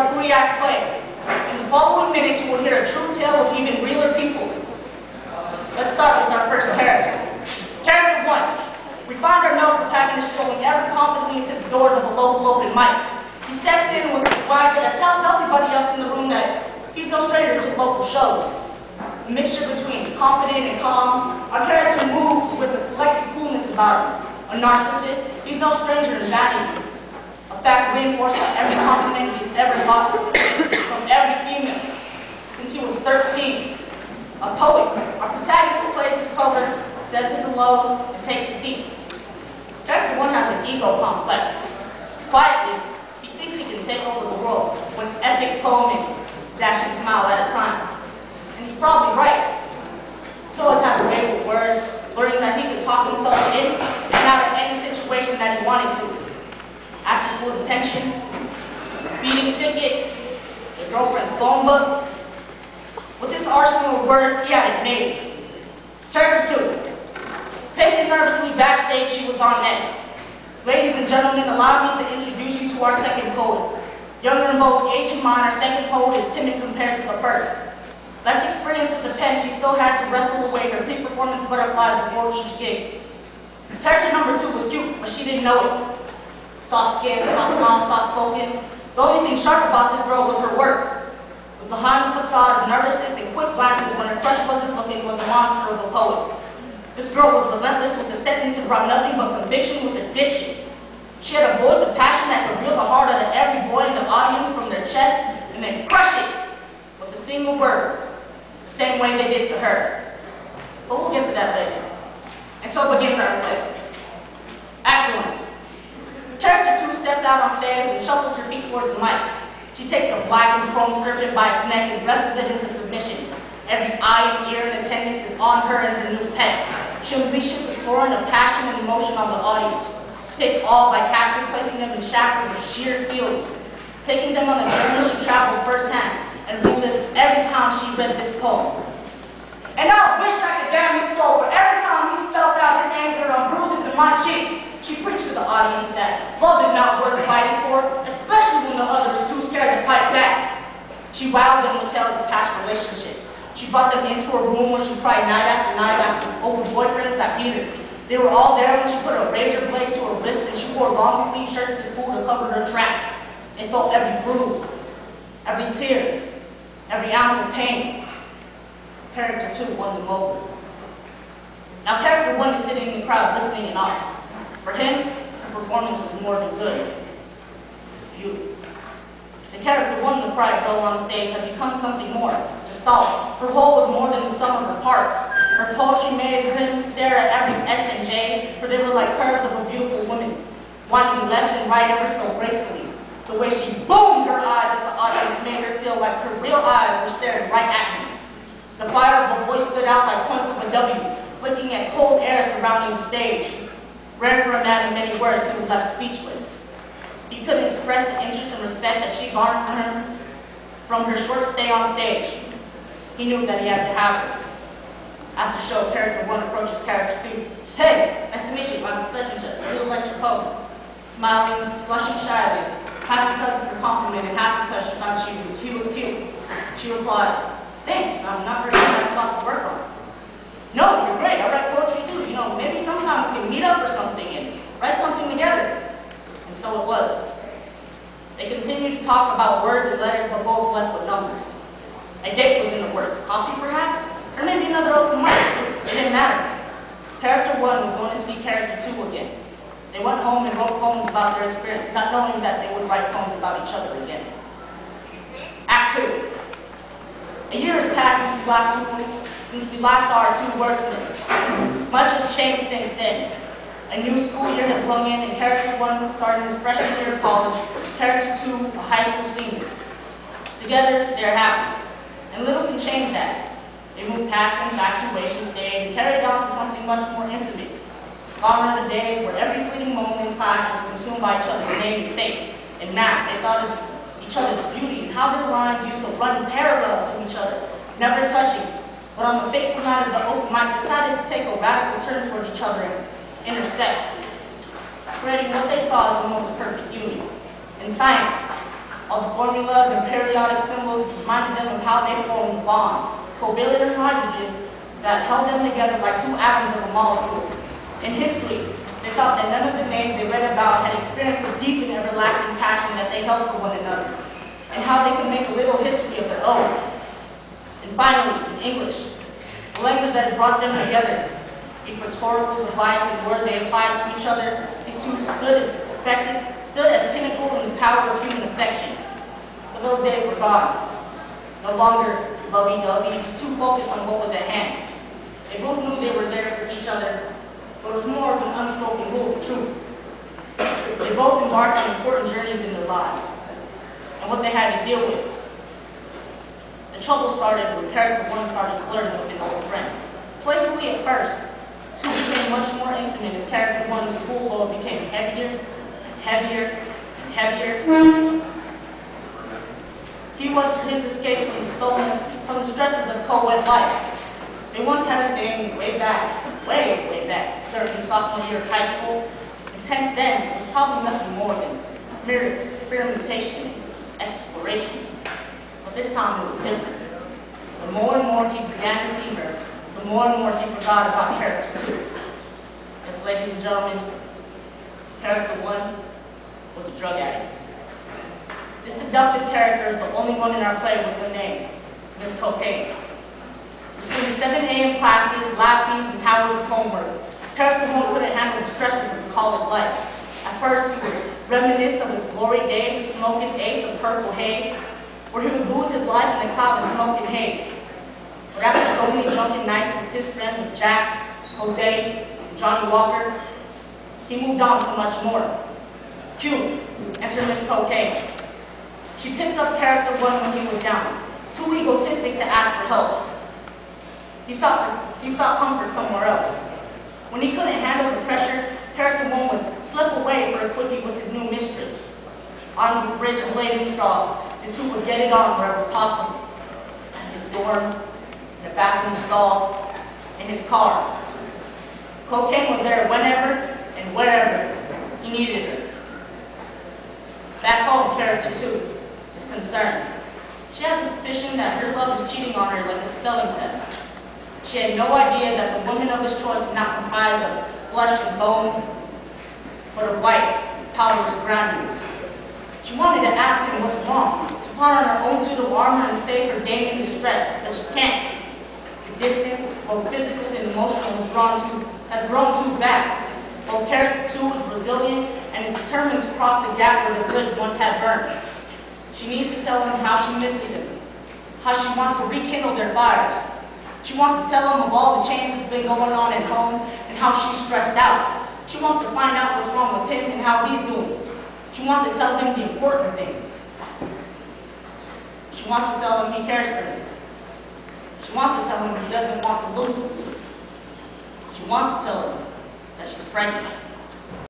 our 3-act play. In the following minutes, you will hear a true tale of even realer people. Let's start with our first character. Character 1. We find our male protagonist strolling ever confidently into the doors of a local open mic. He steps in with a swagger that tells everybody else in the room that he's no stranger to local shows. A mixture between confident and calm, our character moves with a collective coolness about him. A narcissist, he's no stranger to vanity. A fact reinforced by every compliment he's ever got from every female since he was 13. A poet, our protagonist plays his cover, says his hellos, and takes a seat. Character 1 has an ego complex. Quietly, he thinks he can take over the world with epic poem and dashing smile at a time. And he's probably right. So has had a way with words, learning that he could talk himself in and out of any situation that he wanted to. After school detention, speeding ticket, a girlfriend's phone book. With this arsenal of words, he had it made. Character 2. Pacing nervously backstage, she was on next. Ladies and gentlemen, allow me to introduce you to our second poet. Younger in both age and mind, our second poet is timid compared to the first. Less experienced with the pen, she still had to wrestle away her peak performance butterflies before each gig. Character number 2 was cute, but she didn't know it. Soft skin, soft smile, soft spoken. The only thing sharp about this girl was her work. With behind the facade of nervousness and quick glances when her crush wasn't looking was a monster of a poet. This girl was relentless with a sentence that brought nothing but conviction with addiction. She had a voice of passion that could reel the heart out of every boy in the audience from their chest and then crush it with a single word, the same way they did to her. But we'll get to that later. And so begins our play. Act 1. Character 2 steps out on stage and shuffles her feet towards the mic. She takes the black and chrome serpent by its neck and wrestles it into submission. Every eye and ear in attendance is on her and her new pet. She unleashes a torrent of passion and emotion on the audience. She takes all by captive, placing them in shackles of sheer feeling. Taking them on a journey she traveled firsthand and relived every time she read this poem. And I wish I could damn his soul, for every time he spells out his anger on bruises in my cheek. She preached to the audience that love is not worth fighting for, especially when the other is too scared to fight back. She wowed them with tales of past relationships. She brought them into a room where she cried night after night over boyfriends that beat her. They were all there when she put a razor blade to her wrist and she wore long sleeve shirts to school to cover her tracks. They felt every bruise, every tear, every ounce of pain. Character 2 won them over. Now character 1 is sitting in the crowd listening and awe. For him, her performance was more than good. Beautiful. To character 1, the quiet girl on stage had become something more. Gestalt. Her whole was more than the sum of her parts. Her poetry made him stare at every S and J, for they were like curves of a beautiful woman, winding left and right ever so gracefully. The way she boomed her eyes at the audience made her feel like her real eyes were staring right at me. The fire of her voice stood out like points of a W, flicking at cold air surrounding the stage. Rare for a man of many words, he was left speechless. He couldn't express the interest and respect that she garnered from her short stay on stage. He knew that he had to have her. After the show, character 1 approaches character 2. Hey, nice to meet you. I'm such and such. I really like your poem. Smiling, blushing shyly, half because of her compliment and half because she thought he was cute. She replies, thanks, I'm not very good. I have a lot to work on. No, you're great. I write poetry too. You know, maybe sometime we can meet up or something and write something together. And so it was. They continued to talk about words and letters, but both left with numbers. A date was in the works. Coffee, perhaps? Or maybe another open mic. It didn't matter. Character 1 was going to see character 2 again. They went home and wrote poems about their experience, not knowing that they would write poems about each other again. Act 2. A year has passed since we last saw our 2 wordsmiths. Much has changed since then. A new school year has rung in and character 1 was starting his freshman year of college, character 2 a high school senior. Together, they're happy. And little can change that. They moved past the infatuation stage and carried on to something much more intimate. Gone are the days where every fleeting moment in class was consumed by each other's name and face. And now, they thought of each other's beauty and how their lines used to run parallel to each other, never touching. But on the fateful night of the open mic, decided to take a radical turn toward each other and intersect, creating what they saw as the most perfect union. In science, All the formulas and periodic symbols reminded them of how they formed bonds, covalent and hydrogen, that held them together like two atoms of a molecule. In history, they thought that none of the names they read about had experienced the deep and everlasting passion that they held for one another, and how they could make a little history of their own. And finally, in English, the language that had brought them together, each rhetorical device and word they applied to each other, these two stood as pinnacle in the power of human affection. But those days were gone. No longer lovey-dovey, these two focused on what was at hand. They both knew they were there for each other, but it was more of an unspoken rule of truth. They both embarked on important journeys in their lives, and what they had to deal with. The trouble started when character one started flirting with an old friend. Playfully at first, two became much more intimate as character one's school load became heavier, and heavier, and heavier. He was his escape from the stresses of co-ed life. They once had a thing way back, third and sophomore year of high school. Intense then was probably nothing more than mere experimentation and exploration. But this time it was different. The more and more he began to see her, the more and more he forgot about character two. Yes, ladies and gentlemen, character one was a drug addict. This seductive character is the only one in our play with the name, Miss Cocaine. Between 7 a.m. classes, lab fees, and towers of homework, character one couldn't handle the stresses of the college life. At first, he would reminisce of his glory days of smoking 8s of purple haze, where he would lose his life in a cloud of smoke and haze. But after so many drunken nights with his friends of Jack, Jose, and Johnny Walker, he moved on to much more. Q, enter Miss Cocaine. She picked up character one when he was down, too egotistic to ask for help. He sought comfort somewhere else. When he couldn't handle the pressure, character one would slip away for a quickie with his new mistress. Armed with razor blade and straw, the two would get it on wherever possible. At his dorm, in the bathroom stall, in his car. Cocaine was there whenever and wherever he needed her. Back home, character two is concerned. She has a suspicion that her love is cheating on her like a spelling test. She had no idea that the woman of his choice did not comprise of flesh and bone, but of white, powderless granules. She wanted to ask him what's wrong, to put on her own suit of armor and save her Dame in distress, but she can't. The distance, both physical and emotional, has grown too vast. Both character two is resilient and is determined to cross the gap where the bridge once had burned. She needs to tell him how she misses him, how she wants to rekindle their fires. She wants to tell him of all the change that's been going on at home and how she's stressed out. She wants to find out what's wrong with him and how he's doing. She wants to tell him the important things. She wants to tell him he cares for him. She wants to tell him he doesn't want to lose him. She wants to tell him that she's pregnant.